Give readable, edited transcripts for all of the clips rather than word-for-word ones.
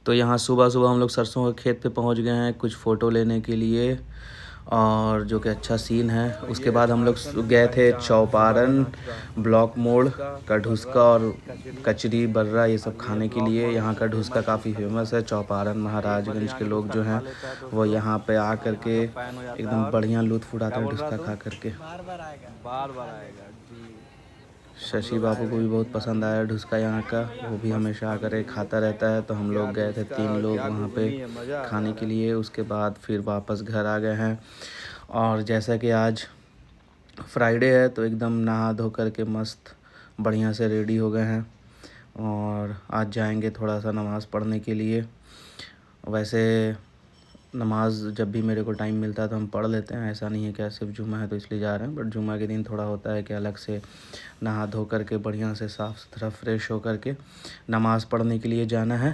तो यहाँ सुबह सुबह हम लोग सरसों के खेत पे पहुँच गए हैं कुछ फ़ोटो लेने के लिए, और जो कि अच्छा सीन है। उसके बाद हम लोग गए थे चौपारण, ब्लॉक मोड़ का ढुसका और कचरी बर्रा ये सब खाने के लिए। यहाँ का ढुसका काफ़ी फेमस है। चौपारण महाराजगंज के लोग जो हैं वो यहाँ पे आ कर के एकदम बढ़िया लुत्फ़ उठाते हैं ढुसका खा करके। बार बार आएगा जी। शशि बाबू को भी बहुत पसंद आया ढुसका यहाँ का, वो भी हमेशा आकर खाता रहता है। तो हम लोग गए थे 3 लोग वहाँ पे खाने के लिए। उसके बाद फिर वापस घर आ गए हैं। और जैसा कि आज फ्राइडे है तो एकदम नहा धो कर के मस्त बढ़िया से रेडी हो गए हैं, और आज जाएंगे थोड़ा सा नमाज़ पढ़ने के लिए। वैसे नमाज़ जब भी मेरे को टाइम मिलता है तो हम पढ़ लेते हैं, ऐसा नहीं है कि सिर्फ जुम्मा है तो इसलिए जा रहे हैं। बट जुम्मा के दिन थोड़ा होता है कि अलग से नहा धो कर के बढ़िया से साफ़ सुथरा फ्रेश हो कर के नमाज़ पढ़ने के लिए जाना है।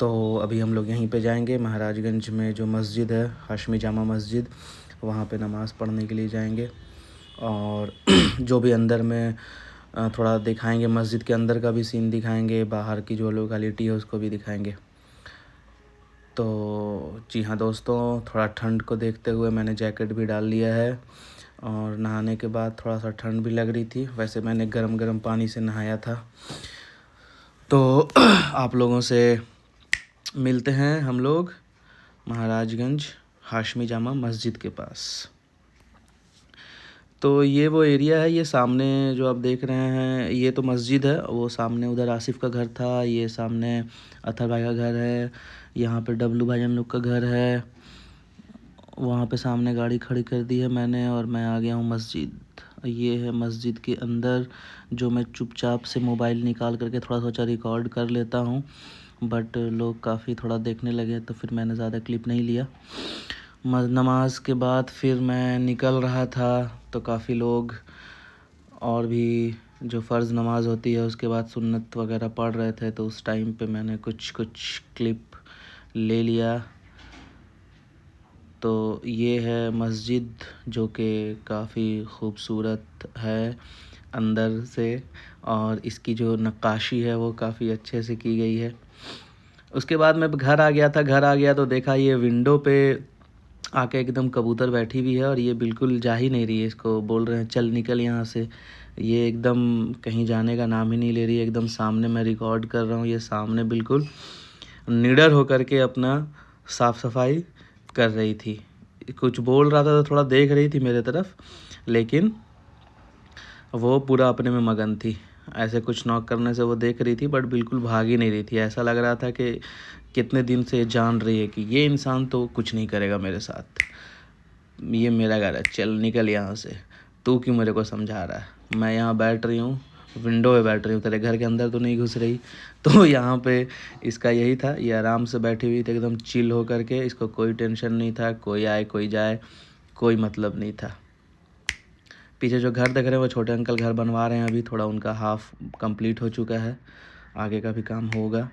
तो अभी हम लोग यहीं पे जाएंगे महाराजगंज में जो मस्जिद है हाशमी जामा मस्जिद, वहाँ पे नमाज़ पढ़ने के लिए जाएंगे। और जो भी अंदर में थोड़ा दिखाएंगे, मस्जिद के अंदर का भी सीन दिखाएंगे, बाहर की जो लोकेलिटी है उसको भी दिखाएंगे। तो जी हाँ दोस्तों, थोड़ा ठंड को देखते हुए मैंने जैकेट भी डाल लिया है, और नहाने के बाद थोड़ा सा ठंड भी लग रही थी। वैसे मैंने गरम गरम पानी से नहाया था। तो आप लोगों से मिलते हैं हम लोग महाराजगंज हाशमी जामा मस्जिद के पास। तो ये वो एरिया है, ये सामने जो आप देख रहे हैं ये तो मस्जिद है। वो सामने उधर आसिफ का घर था, ये सामने अथर भाई का घर है, यहाँ पे डब्लू भाईजान लोग का घर है। वहाँ पे सामने गाड़ी खड़ी कर दी है मैंने, और मैं आ गया हूँ मस्जिद। ये है मस्जिद के अंदर, जो मैं चुपचाप से मोबाइल निकाल करके थोड़ा सोचा रिकॉर्ड कर लेता हूँ, बट लोग काफ़ी थोड़ा देखने लगे तो फिर मैंने ज़्यादा क्लिप नहीं लिया। नमाज के बाद फिर मैं निकल रहा था तो काफ़ी लोग और भी जो फ़र्ज़ नमाज होती है उसके बाद सुन्नत वगैरह पढ़ रहे थे, तो उस टाइम पे मैंने कुछ क्लिप ले लिया। तो ये है मस्जिद जो कि काफ़ी खूबसूरत है अंदर से, और इसकी जो नक्काशी है वो काफ़ी अच्छे से की गई है। उसके बाद मैं घर आ गया था। घर आ गया तो देखा ये विंडो पे आके एकदम कबूतर बैठी हुई है, और ये बिल्कुल जा ही नहीं रही है। इसको बोल रहे हैं चल निकल यहाँ से, ये एकदम कहीं जाने का नाम ही नहीं ले रही है। एकदम सामने मैं रिकॉर्ड कर रहा हूँ, ये सामने बिल्कुल निडर होकर के अपना साफ़ सफाई कर रही थी। कुछ बोल रहा था तो थोड़ा देख रही थी मेरे तरफ, लेकिन वो पूरा अपने में मगन थी। ऐसे कुछ नॉक करने से वो देख रही थी, बट बिल्कुल भाग ही नहीं रही थी। ऐसा लग रहा था कि कितने दिन से जान रही है कि ये इंसान तो कुछ नहीं करेगा मेरे साथ, ये मेरा घर है, चल निकल यहाँ से, तू क्यों मेरे को समझा रहा है। मैं यहाँ बैठ रही हूँ, विंडो पे बैठ रही हूँ, तेरे घर के अंदर तो नहीं घुस रही। तो यहाँ पे इसका यही था, ये आराम से बैठी हुई थी एकदम चिल हो करके। इसको कोई टेंशन नहीं था, कोई आए कोई जाए कोई मतलब नहीं था। पीछे जो घर देख रहे हैं वो छोटे अंकल घर बनवा रहे हैं, अभी थोड़ा उनका हाफ कंप्लीट हो चुका है, आगे का भी काम होगा।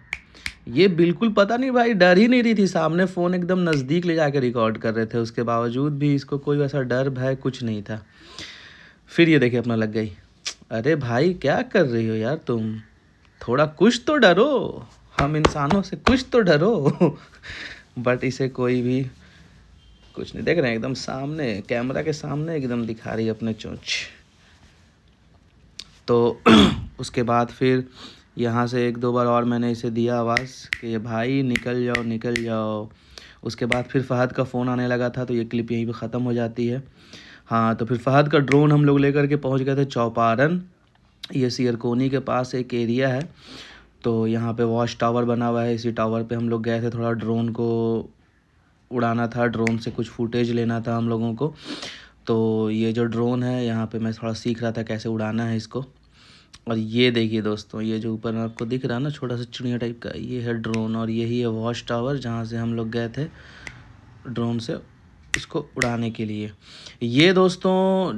ये बिल्कुल पता नहीं भाई डर ही नहीं रही थी, सामने फ़ोन एकदम नज़दीक ले जाकर रिकॉर्ड कर रहे थे, उसके बावजूद भी इसको कोई वैसा डर भय कुछ नहीं था। फिर ये देखिए अपना लग गई। अरे भाई क्या कर रही हो यार तुम, थोड़ा कुछ तो डरो, हम इंसानों से कुछ तो डरो। बट इसे कोई भी कुछ नहीं, देख रहे हैं एकदम सामने कैमरा के सामने एकदम दिखा रही है अपने चोंच। तो उसके बाद फिर यहाँ से 1-2 बार और मैंने इसे दिया आवाज़ कि भाई निकल जाओ निकल जाओ। उसके बाद फिर फ़हद का फ़ोन आने लगा था, तो ये क्लिप यहीं पे ख़त्म हो जाती है। हाँ, तो फिर फ़हद का ड्रोन हम लोग लेकर के पहुँच गए थे चौपारण। ये सियरकोनी के पास एक एरिया है, तो यहाँ पे वॉच टावर बना हुआ है। इसी टावर पे हम लोग गए थे, थोड़ा ड्रोन को उड़ाना था, ड्रोन से कुछ फुटेज लेना था हम लोगों को। तो ये जो ड्रोन है यहाँ पे मैं थोड़ा सीख रहा था कैसे उड़ाना है इसको। और ये देखिए दोस्तों, ये जो ऊपर आपको दिख रहा है ना छोटा सा चिड़िया टाइप का, ये है ड्रोन, और यही है वॉच टावर जहाँ से हम लोग गए थे ड्रोन से इसको उड़ाने के लिए। ये दोस्तों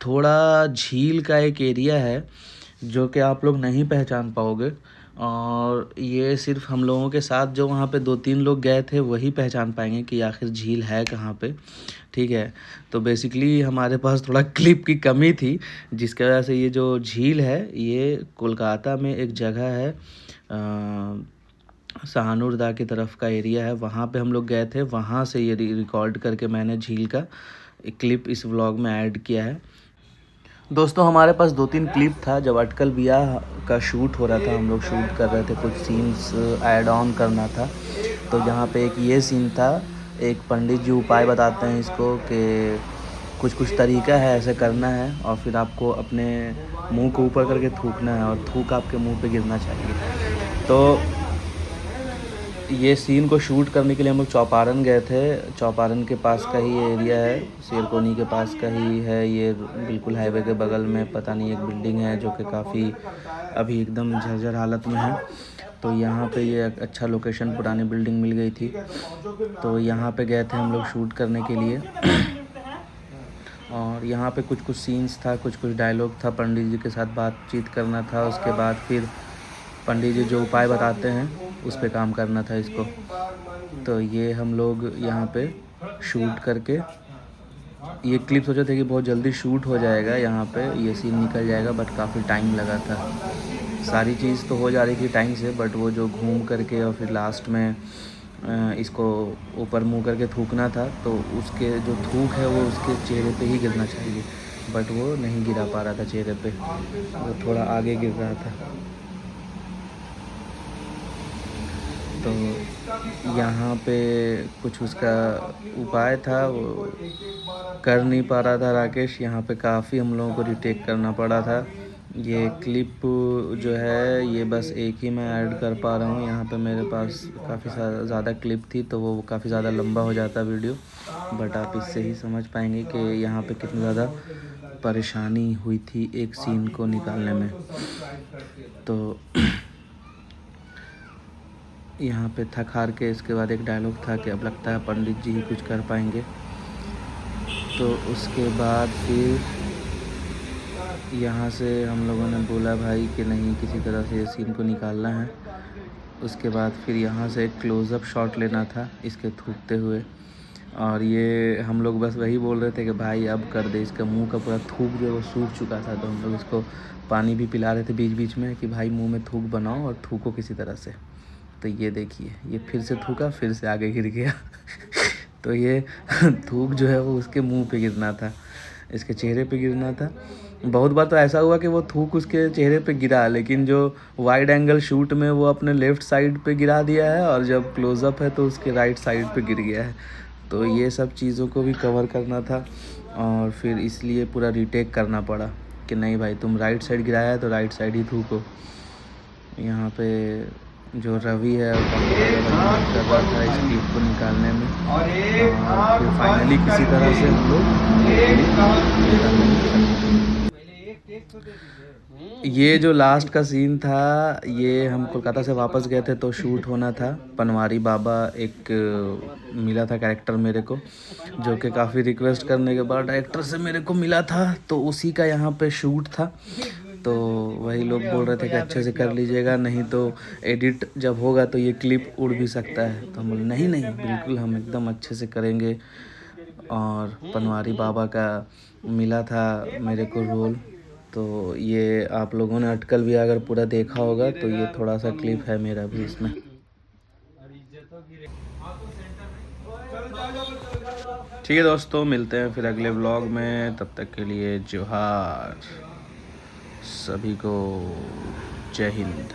थोड़ा झील का एक एरिया है जो कि आप लोग नहीं पहचान पाओगे, और ये सिर्फ हम लोगों के साथ जो वहाँ पे 2-3 लोग गए थे वही पहचान पाएंगे कि आखिर झील है कहाँ पे। ठीक है, तो बेसिकली हमारे पास थोड़ा क्लिप की कमी थी, जिसकी वजह से ये जो झील है ये कोलकाता में एक जगह है सहानुरदा की तरफ का एरिया है, वहाँ पे हम लोग गए थे। वहाँ से ये रिकॉर्ड करके मैंने झील का एक क्लिप इस व्लॉग में ऐड किया है। दोस्तों हमारे पास 2-3 क्लिप था। जब अटकल ब्याह का शूट हो रहा था, हम लोग शूट कर रहे थे, कुछ सीन्स ऐड ऑन करना था। तो यहाँ पे एक ये सीन था, एक पंडित जी उपाय बताते हैं इसको कि कुछ कुछ तरीका है, ऐसे करना है और फिर आपको अपने मुंह को ऊपर करके थूकना है और थूक आपके मुंह पे गिरना चाहिए। तो ये सीन को शूट करने के लिए हम लोग चौपारण गए थे। चौपारण के पास का ही एरिया है, शेरकोनी के पास का ही है ये, बिल्कुल हाईवे के बगल में। पता नहीं एक बिल्डिंग है जो कि काफ़ी अभी एकदम जर्जर हालत में है। तो यहाँ पे ये अच्छा लोकेशन, पुरानी बिल्डिंग मिल गई थी, तो यहाँ पे गए थे हम लोग शूट करने के लिए। और यहाँ पे कुछ कुछ सीन्स था, कुछ कुछ डायलॉग था, पंडित जी के साथ बातचीत करना था। उसके बाद फिर पंडित जी जो उपाय बताते हैं उस पे काम करना था इसको। तो ये हम लोग यहाँ पे शूट करके, ये क्लिप सोचे थे कि बहुत जल्दी शूट हो जाएगा, यहाँ पे ये सीन निकल जाएगा, बट काफ़ी टाइम लगा था। सारी चीज़ तो हो जा रही थी टाइम से, बट वो जो घूम करके और फिर लास्ट में इसको ऊपर मुँह करके थूकना था, तो उसके जो थूक है वो उसके चेहरे पे ही गिरना चाहिए, बट वो नहीं गिरा पा रहा था चेहरे पे, वो थोड़ा आगे गिर रहा था। तो यहाँ पे कुछ उसका उपाय था, वो कर नहीं पा रहा था राकेश। यहाँ पे काफ़ी हम लोगों को रिटेक करना पड़ा था। ये क्लिप जो है ये बस एक ही मैं ऐड कर पा रहा हूँ। यहाँ पे मेरे पास काफ़ी ज़्यादा क्लिप थी, तो वो काफ़ी ज़्यादा लंबा हो जाता वीडियो, बट आप इससे ही समझ पाएंगे कि यहाँ पे कितनी ज़्यादा परेशानी हुई थी एक सीन को निकालने में। तो यहाँ पे थक हार के इसके बाद एक डायलॉग था कि अब लगता है पंडित जी ही कुछ कर पाएंगे। तो उसके बाद फिर यहाँ से हम लोगों ने बोला भाई कि नहीं, किसी तरह से ये सीन को निकालना है। उसके बाद फिर यहाँ से एक क्लोज़अप शॉट लेना था इसके थूकते हुए, और ये हम लोग बस वही बोल रहे थे कि भाई अब कर दे, इसका मुंह का पूरा थूक जो है वो सूख चुका था। तो हम लोग इसको पानी भी पिला रहे थे बीच बीच में कि भाई मुंह में थूक बनाओ और थूको किसी तरह से। तो ये देखिए, ये फिर से थूका, फिर से आगे गिर गया। तो ये थूक जो है वो उसके मुंह पे गिरना था, इसके चेहरे पे गिरना था। बहुत बार तो ऐसा हुआ कि वो थूक उसके चेहरे पे गिरा, लेकिन जो वाइड एंगल शूट में वो अपने लेफ़्ट साइड पे गिरा दिया है, और जब क्लोज़अप है तो उसके राइट साइड पे गिर गया है। तो ये सब चीज़ों को भी कवर करना था, और फिर इसलिए पूरा रीटेक करना पड़ा कि नहीं भाई तुम राइट साइड गिराया है तो राइट साइड ही थूको। यहाँ पे जो रवि है वो कर रहा था इस क्लिप को निकालने में, और फिर फाइनली किसी तरह से हम लोग, ये जो लास्ट का सीन था, ये हम कोलकाता से वापस गए थे तो शूट होना था। पनवारी बाबा एक मिला था कैरेक्टर मेरे को, जो कि काफ़ी रिक्वेस्ट करने के बाद डायरेक्टर से मेरे को मिला था, तो उसी का यहाँ पे शूट था। तो वही लोग बोल रहे थे कि अच्छे से कर लीजिएगा, नहीं तो एडिट जब होगा तो ये क्लिप उड़ भी सकता है। तो हम बोले नहीं नहीं, बिल्कुल हम एकदम अच्छे से करेंगे। और पनवारी बाबा का मिला था मेरे को रोल। तो ये आप लोगों ने अटकल भी अगर पूरा देखा होगा तो ये थोड़ा सा क्लिप है मेरा भी इसमें। ठीक है दोस्तों, मिलते हैं फिर अगले व्लॉग में, तब तक के लिए जोहार सभी को, जय हिंद।